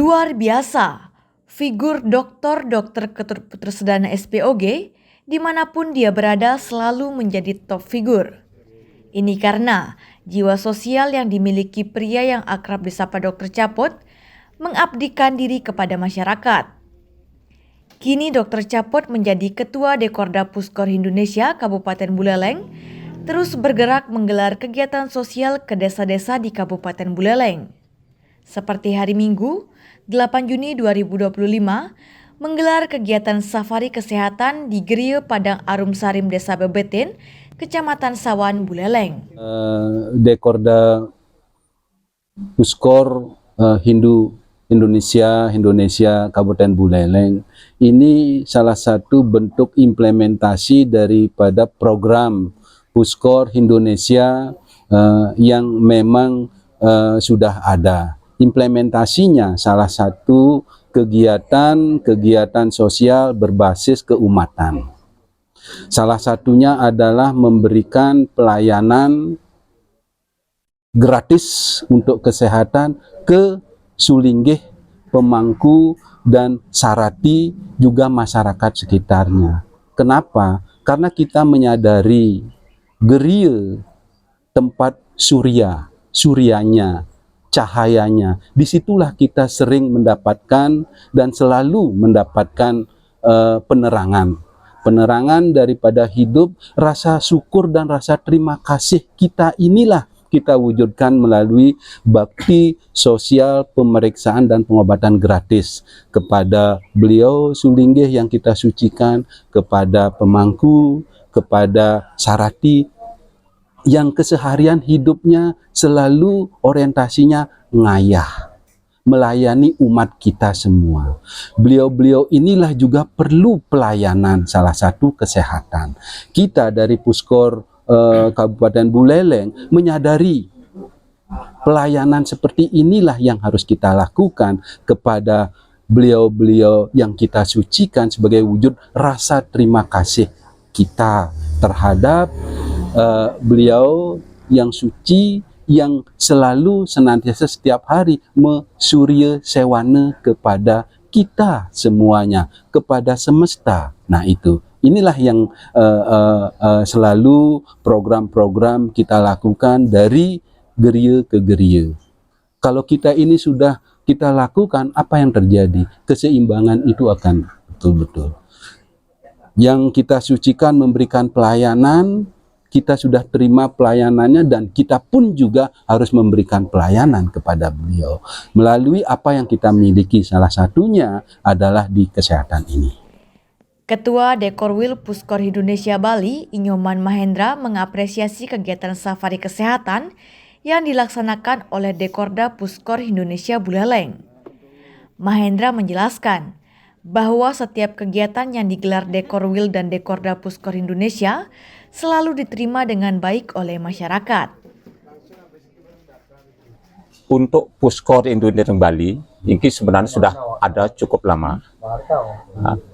Luar biasa, figur dokter keturut-putrisudana SPOG dimanapun dia berada selalu menjadi top figur. Ini karena jiwa sosial yang dimiliki pria yang akrab disapa Dr. Capot mengabdikan diri kepada masyarakat. Kini Dr. Capot menjadi Ketua Dekorda Puskor Indonesia Kabupaten Buleleng, terus bergerak menggelar kegiatan sosial ke desa-desa di Kabupaten Buleleng. Seperti hari Minggu, 8 Juni 2025, menggelar kegiatan safari kesehatan di Geria Padang Arum Sarim Desa Bebeten, Kecamatan Sawan, Buleleng. Dekorda Puskor Indonesia Kabupaten Buleleng ini salah satu bentuk implementasi daripada program Puskor Indonesia yang memang sudah ada. Implementasinya salah satu kegiatan sosial berbasis keumatan. Salah satunya adalah memberikan pelayanan gratis untuk kesehatan ke Sulinggih, Pemangku, dan Sarati, juga masyarakat sekitarnya. Kenapa? Karena kita menyadari Geria tempat suryanya, cahayanya, disitulah kita sering mendapatkan dan selalu mendapatkan penerangan daripada hidup. Rasa syukur dan rasa terima kasih kita inilah kita wujudkan melalui bakti sosial pemeriksaan dan pengobatan gratis kepada beliau Sulinggih yang kita sucikan, kepada Pemangku, kepada Sarati yang keseharian hidupnya selalu orientasinya ngayah, melayani umat kita semua. Beliau-beliau inilah juga perlu pelayanan, salah satu kesehatan. Kita dari Puskor Kabupaten Buleleng menyadari pelayanan seperti inilah yang harus kita lakukan kepada beliau-beliau yang kita sucikan sebagai wujud rasa terima kasih kita terhadap beliau yang suci, yang selalu senantiasa setiap hari mesurya sewana kepada kita semuanya, kepada semesta. Nah inilah yang selalu program-program kita lakukan dari Geria ke Geria. Kalau kita ini sudah kita lakukan, apa yang terjadi? Keseimbangan itu akan betul-betul. Yang kita sucikan memberikan pelayanan, kita sudah terima pelayanannya, dan kita pun juga harus memberikan pelayanan kepada beliau melalui apa yang kita miliki. Salah satunya adalah di kesehatan ini. Ketua Dekorwil Puskor Indonesia Bali, Inyoman Mahendra, mengapresiasi kegiatan safari kesehatan yang dilaksanakan oleh Dekorda Puskor Indonesia Buleleng. Mahendra menjelaskan bahwa setiap kegiatan yang digelar Dekorwil dan Dekorda Puskor Indonesia selalu diterima dengan baik oleh masyarakat. Untuk Puskor Indonesia Bali, ini sebenarnya sudah ada cukup lama.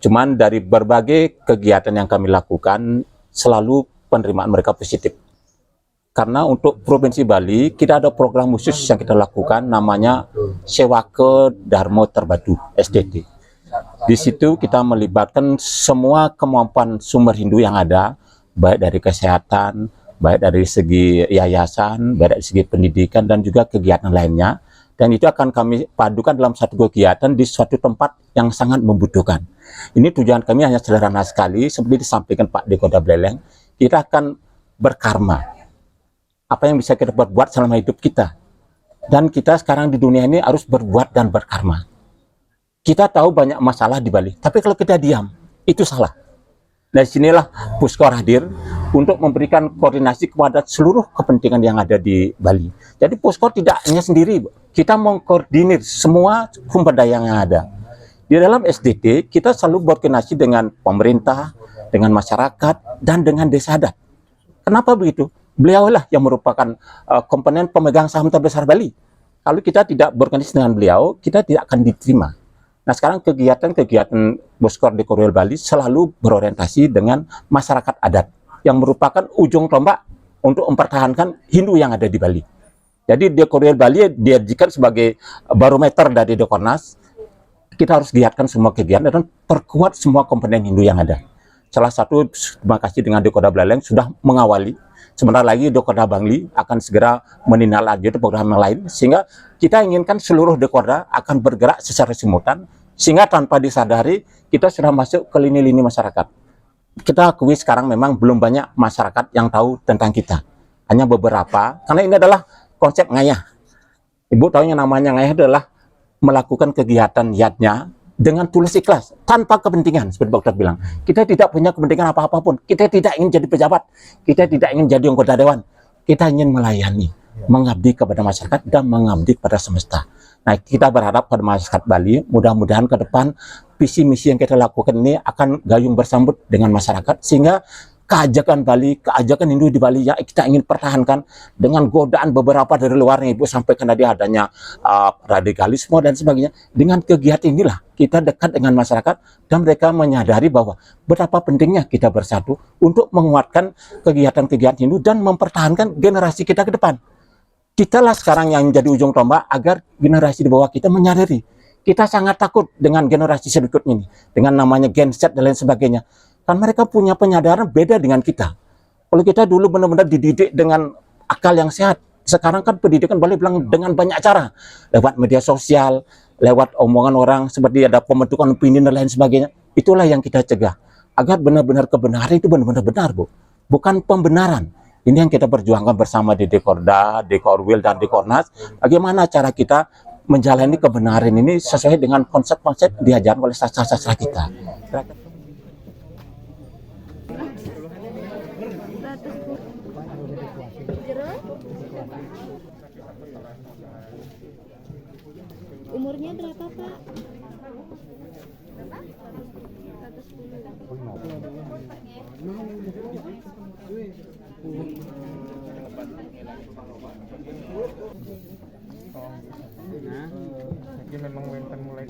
Cuman dari berbagai kegiatan yang kami lakukan, selalu penerimaan mereka positif. Karena untuk Provinsi Bali, kita ada program khusus yang kita lakukan, namanya Sewake Dharma Terbadu, SDT. Di situ kita melibatkan semua kemampuan sumber Hindu yang ada, baik dari kesehatan, baik dari segi yayasan, baik dari segi pendidikan, dan juga kegiatan lainnya. Dan itu akan kami padukan dalam satu kegiatan di suatu tempat yang sangat membutuhkan. Ini tujuan kami hanya sederhana sekali, seperti disampaikan Pak Dekorda Buleleng, kita akan berkarma. Apa yang bisa kita berbuat selama hidup kita. Dan kita sekarang di dunia ini harus berbuat dan berkarma. Kita tahu banyak masalah di Bali, tapi kalau kita diam, itu salah. Dari sinilah Puskor hadir untuk memberikan koordinasi kepada seluruh kepentingan yang ada di Bali. Jadi Puskor tidak hanya sendiri, kita mengkoordinir semua sumber daya yang ada. Di dalam SDT, kita selalu berkoordinasi dengan pemerintah, dengan masyarakat, dan dengan desa adat. Kenapa begitu? Beliaulah yang merupakan komponen pemegang saham terbesar Bali. Kalau kita tidak berkoordinasi dengan beliau, kita tidak akan diterima. Nah sekarang kegiatan Puskor Dekorwil Bali selalu berorientasi dengan masyarakat adat yang merupakan ujung tombak untuk mempertahankan Hindu yang ada di Bali. Jadi Dekorwil Bali dijadikan sebagai barometer dari Dekornas kita harus giatkan semua kegiatan dan perkuat semua komponen Hindu yang ada. Salah satu, terima kasih dengan Dekoda Buleleng sudah mengawali. Sebentar lagi Dekoda Bangli akan segera menindaklanjuti program yang lain, sehingga kita inginkan seluruh Dekoda akan bergerak secara simultan, sehingga tanpa disadari kita sudah masuk ke lini-lini masyarakat. Kita akui sekarang memang belum banyak masyarakat yang tahu tentang kita. Hanya beberapa, karena ini adalah konsep ngayah. Ibu tahu yang namanya ngayah adalah melakukan kegiatan yatnya dengan tulus ikhlas, tanpa kepentingan, seperti dokter bilang. Kita tidak punya kepentingan apa-apapun. Kita tidak ingin jadi pejabat. Kita tidak ingin jadi anggota dewan. Kita ingin melayani, mengabdi kepada masyarakat, dan mengabdi kepada semesta. Nah, kita berharap pada masyarakat Bali, mudah-mudahan ke depan visi misi yang kita lakukan ini akan gayung bersambut dengan masyarakat, sehingga keajakan Bali, keajakan Hindu di Bali yang kita ingin pertahankan dengan godaan beberapa dari luar yang Ibu sampaikan tadi adanya radikalisme dan sebagainya. Dengan kegiatan inilah kita dekat dengan masyarakat dan mereka menyadari bahwa betapa pentingnya kita bersatu untuk menguatkan kegiatan-kegiatan Hindu dan mempertahankan generasi kita ke depan. Kitalah sekarang yang jadi ujung tombak agar generasi di bawah kita menyadari. Kita sangat takut dengan generasi berikutnya ini, dengan namanya Gen Z dan lain sebagainya. Kan mereka punya penyadaran beda dengan kita. Kalau kita dulu benar-benar dididik dengan akal yang sehat, sekarang kan pendidikan boleh bilang dengan banyak cara. Lewat media sosial, lewat omongan orang, seperti ada pembentukan opini dan lain sebagainya. Itulah yang kita cegah. Agar benar-benar kebenaran itu benar-benar benar, Bu. Bukan pembenaran. Ini yang kita perjuangkan bersama di Dekorda, Dekorwil, dan Dekornas. Bagaimana cara kita menjalani kebenaran ini sesuai dengan konsep-konsep diajarkan oleh sastra-sastra kita. Umurnya berapa, Pak? Jadi memang wenten mulai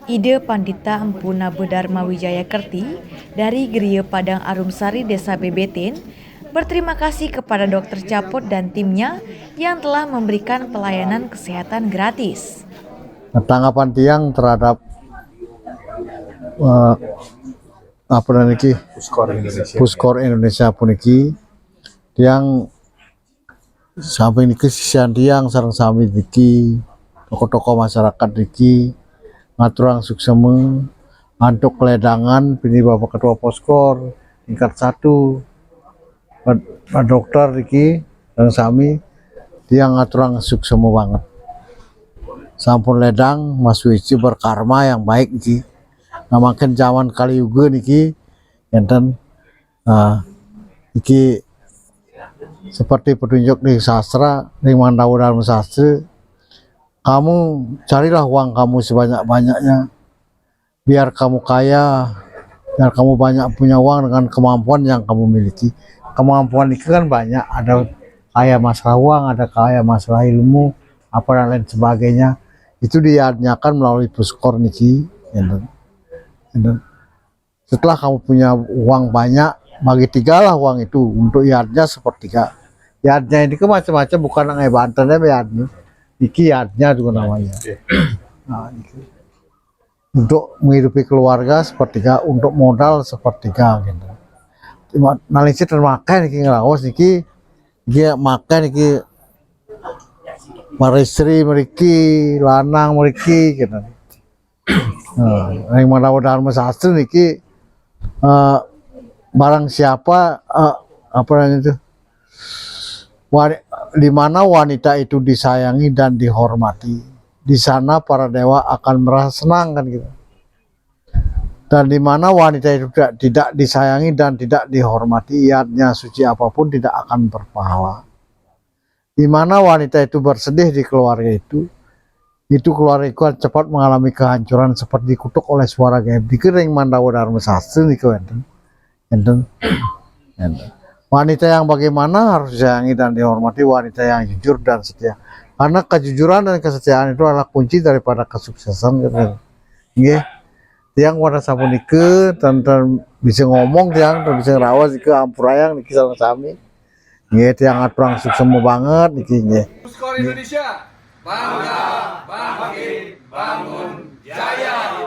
Ide Pandita Empuna Bedharma Wijaya Kerti dari Geria Padang Arumsari Desa Bebeten berterima kasih kepada Dr. Capot dan timnya yang telah memberikan pelayanan kesehatan gratis. Tanggapan tiang terhadap Puskor Indonesia puniki tiang sampai niki sisian tiang sareng sami niki tokoh-tokoh masyarakat niki ngaturang sukseme antuk ledangan pini Bapak Ketua Puskor tingkat 1 Pak Dokter niki sareng sami tiang ngaturang sukseme banget. Sampun ledang Mas Wici berkarma yang baik niki. Namakan zaman kali juga niki enten iki seperti petunjuk di sastra di Mandawu dalam sastra, kamu carilah uang kamu sebanyak-banyaknya biar kamu kaya, biar kamu banyak punya uang dengan kemampuan yang kamu miliki. Kemampuan itu kan banyak, ada kaya masalah uang, ada kaya masalah ilmu, apa dan lain sebagainya. Itu dinyatakan melalui Puskor niki. Setelah kamu punya uang banyak, bagi tigalah uang itu untuk yardnya sepertiga. Yardnya ini ke macam-macam, bukan ngai Banten ya yardnya. Iki yardnya juga namanya. Nah, untuk menghidupi keluarga sepertiga, untuk modal sepertiga gitu. Nalisi termakan niki ngelawas niki, dia makan niki maristri meriki, lanang meriki gitu. Yang mudah-mudahan sastra niki barang siapa apa namanya itu di mana wanita itu disayangi dan dihormati, di sana para dewa akan merasa senang kan gitu. Dan di mana wanita itu tidak disayangi dan tidak dihormati, iatnya suci apapun tidak akan berpahala. Di mana wanita itu bersedih di keluarga itu keluarga itu cepat mengalami kehancuran seperti dikutuk oleh suara gaib. Dikering Mandawu Dharma Sastra niku enten. Wanita yang bagaimana harus disayangi dan dihormati, wanita yang jujur dan setia. Karena kejujuran dan kesetiaan itu adalah kunci daripada kesuksesan gitu. Nggih. Tiang warna sapunike dan bisa ngomong tiang dan bisa ngerawas ke ampurayang niki sareng sami. Nggih, tiang aturang sukses banget niki nggih. Skor Indonesia, bangga, bangkit, bangun, jaya.